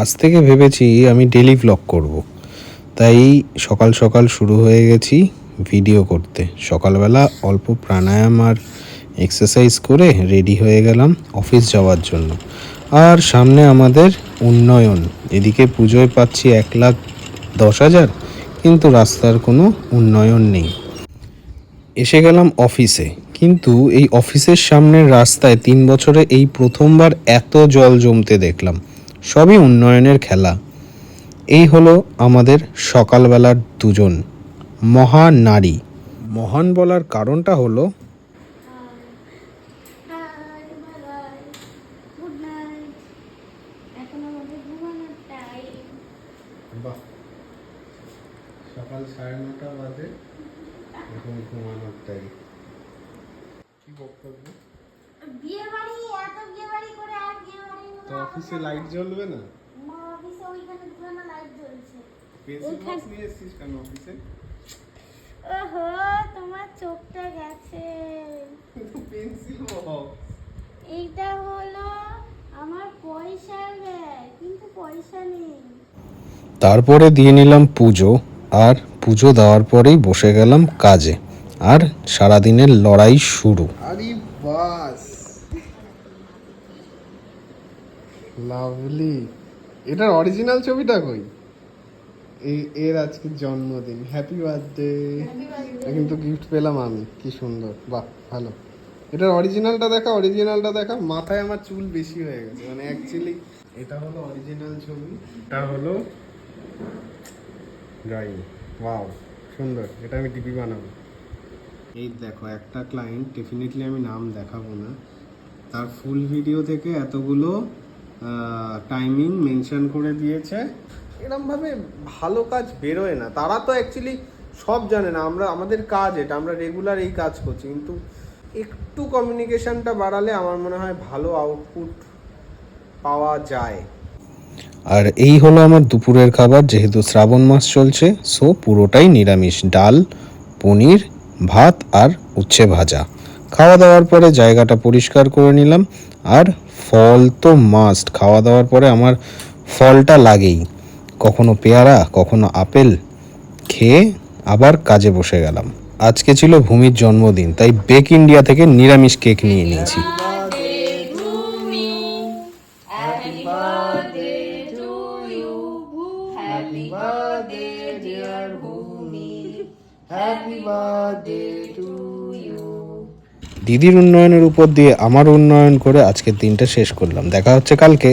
আজ থেকে ভেবেছি আমি ডেলি ভ্লগ করব। তাই সকাল সকাল শুরু হয়ে গেছি ভিডিও করতে। সকালবেলা অল্প প্রাণায়াম আর এক্সারসাইজ করে রেডি হয়ে গেলাম অফিস যাওয়ার জন্য। আর সামনে আমাদের উন্নয়ন, এদিকে পুজোয় পাচ্ছি 1,10,000, কিন্তু রাস্তার কোনো উন্নয়ন নেই। এসে গেলাম অফিসে, কিন্তু এই অফিসের সামনের রাস্তায় 3 বছরে এই প্রথমবার এত জল জমতে দেখলাম। সবই উন্নয়নের খেলা। এই হলো আমাদের সকালবেলার দুজন মহানারী। মহান বলার কারণটা হলো সকাল 9:30 বাজে, এখন ঘুমানোর টাইম। কি বক্তব্য? বিয়ে বাড়ি, এত বিয়ে বাড়ি করে আর বিয়ে বাড়ি তো অফিসে লাইট জ্বলবে না? মা অফিসে ওইখানে পুরোনো লাইট জ্বলছে। পেন্সিল বক্স নিয়ে এসেছিস কেন অফিসে? ওহো, তোমার চোখটা গেছে। পেন্সিল বক্স এইটা হলো আমার পয়সার ব্যাগ, কিন্তু পয়সা নেই। তারপরে দিয়ে নিলাম পুজো, আর পুজো দেওয়ার পরেই বসে গেলাম কাজে। আর সারাদিনের লড়াই শুরু। আরে বাস, লাভলি। এটার অরিজিনাল ছবিটা কই? এর আজকে জন্মদিন, হ্যাপি বার্থডে। কিন্তু গিফট পেলাম আমি, কি সুন্দর, বাহ ভালো। এটার অরিজিনালটা দেখা, অরিজিনালটা দেখা। মাথায় আমার চুল বেশি হয়ে গেছে, মানে অ্যাকচুয়ালি এটা হলো অরিজিনাল ছবি, এটা হলো ড্রয়িং। ওয়াও, সুন্দর। এটা আমি ডিপি বানাবো। এই দেখো, একটা ক্লায়েন্ট, ডেফিনেটলি আমি নাম দেখাবো না, তার ফুল ভিডিও থেকে এতগুলো টাইমিং মেনশন করে দিয়েছে। এরকমভাবে ভালো কাজ বেরোয় না। তারা তো অ্যাকচুয়ালি সব জানে না, আমাদের কাজ এটা, আমরা রেগুলার এই কাজ করছি, কিন্তু একটু কমিউনিকেশনটা বাড়ালে আমার মনে হয় ভালো আউটপুট পাওয়া যায়। আর এই হলো আমার দুপুরের খাবার। যেহেতু শ্রাবণ মাস চলছে, সো পুরোটাই নিরামিষ। ডাল, পনির, ভাত আর উচ্ছে ভাজা। খাওয়া দাওয়ার পরে জায়গাটা পরিষ্কার করে নিলাম। আর ফল তো মাস্ট, খাওয়া দাওয়ার পরে আমার ফলটা লাগেই। কখনো পেয়ারা, কখনো আপেল খেয়ে আবার কাজে বসে গেলাম। আজকে ছিল ভূমির জন্মদিন, তাই বেক ইন্ডিয়া থেকে নিরামিষ কেক নিয়ে নিয়েছি। দিদির উন্নয়নের উপর দিয়ে আমার উন্নয়ন করে আজকের দিনটা শেষ করলাম। দেখা হচ্ছে কালকে।